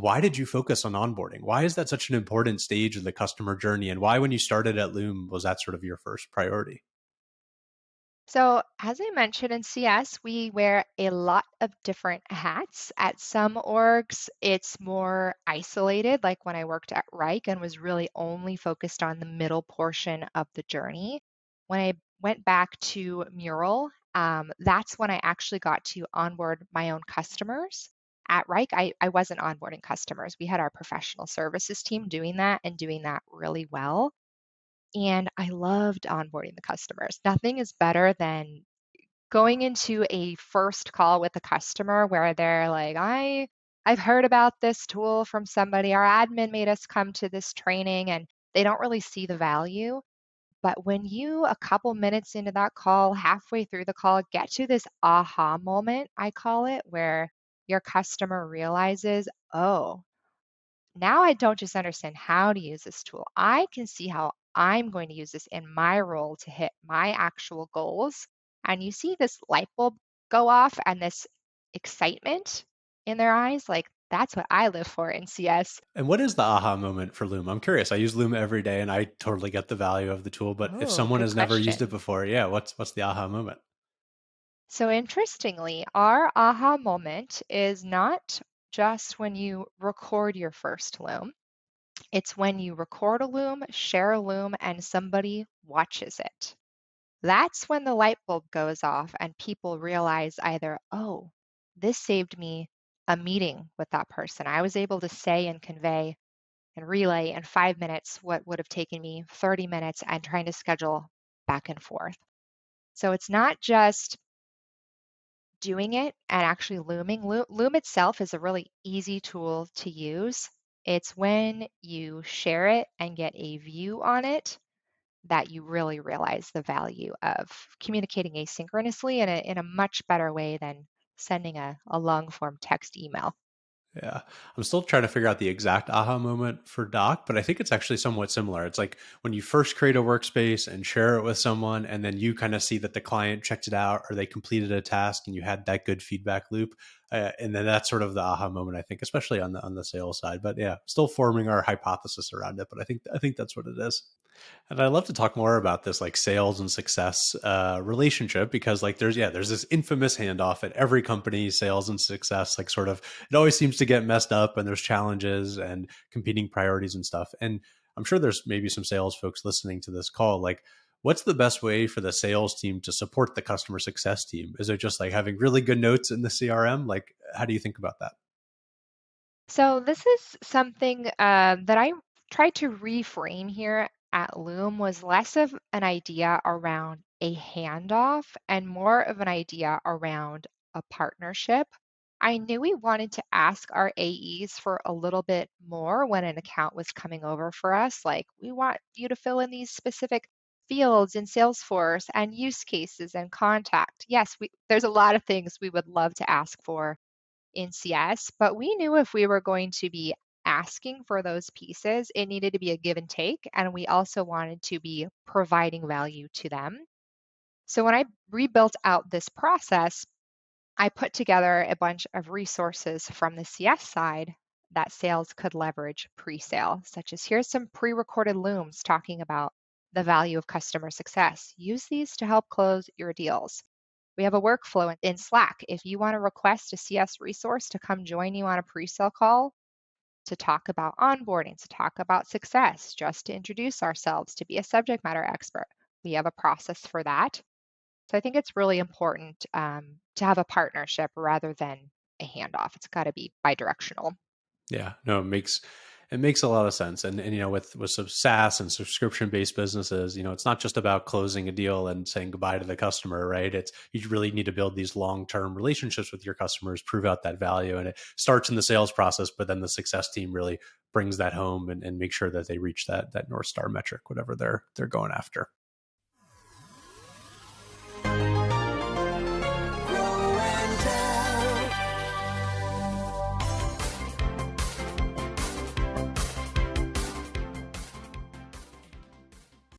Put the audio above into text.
Why did you focus on onboarding? Why is that such an important stage of the customer journey? And why, when you started at Loom, was that sort of your first priority? So, as I mentioned in CS, we wear a lot of different hats. At some orgs, it's more isolated, like when I worked at Wrike and was really only focused on the middle portion of the journey. When I went back to Mural, that's when I actually got to onboard my own customers. At Wrike, I wasn't onboarding customers. We had our professional services team doing that and doing that really well. And I loved onboarding the customers. Nothing is better than going into a first call with a customer where they're like, I've heard about this tool from somebody. Our admin made us come to this training and they don't really see the value. But when you, a couple minutes into that call, halfway through the call, get to this aha moment, I call it, where your customer realizes, oh, now I don't just understand how to use this tool. I can see how I'm going to use this in my role to hit my actual goals. And you see this light bulb go off and this excitement in their eyes. Like that's what I live for in CS. And what is the aha moment for Loom? I'm curious. I use Loom every day and I totally get the value of the tool, but if Oh, someone good has never used question. it before, yeah, what's the aha moment? So interestingly, our aha moment is not just when you record your first Loom. It's when you record a Loom, share a Loom, and somebody watches it. That's when the light bulb goes off and people realize either, oh, this saved me a meeting with that person. I was able to say and convey and relay in 5 minutes what would have taken me 30 minutes and trying to schedule back and forth. So it's not just doing it and actually looming. Loom itself is a really easy tool to use. It's when you share it and get a view on it that you really realize the value of communicating asynchronously in a much better way than sending a long form text email. Yeah. I'm still trying to figure out the exact aha moment for Doc, but I think it's actually somewhat similar. It's like when you first create a workspace and share it with someone, and then you kind of see that the client checked it out or they completed a task and you had that good feedback loop. And then that's sort of the aha moment, I think, especially on the sales side. But yeah, still forming our hypothesis around it. But I think that's what it is. And I'd love to talk more about this like sales and success relationship because like there's this infamous handoff at every company, sales and success, like sort of it always seems to get messed up and there's challenges and competing priorities and stuff. And I'm sure there's maybe some sales folks listening to this call. Like, what's the best way for the sales team to support the customer success team? Is it just like having really good notes in the CRM? Like, how do you think about that? So this is something that I tried to reframe here at Loom was less of an idea around a handoff and more of an idea around a partnership. I knew we wanted to ask our AEs for a little bit more when an account was coming over for us. Like, we want you to fill in these specific fields in Salesforce and use cases and contact. Yes, there's a lot of things we would love to ask for in CS, but we knew if we were going to be asking for those pieces, it needed to be a give and take. And we also wanted to be providing value to them. So when I rebuilt out this process, I put together a bunch of resources from the CS side that sales could leverage pre sale, such as here's some pre recorded looms talking about the value of customer success. Use these to help close your deals. We have a workflow in Slack. If you want to request a CS resource to come join you on a pre sale call to talk about onboarding, to talk about success, just to introduce ourselves, to be a subject matter expert, we have a process for that. So I think it's really important to have a partnership rather than a handoff. It's got to be bidirectional. Yeah, no, it makes a lot of sense. And with some SaaS and subscription based businesses, it's not just about closing a deal and saying goodbye to the customer, right? It's you really need to build these long term relationships with your customers, prove out that value, and it starts in the sales process, but then the success team really brings that home and make sure that they reach that North Star metric, whatever they're going after.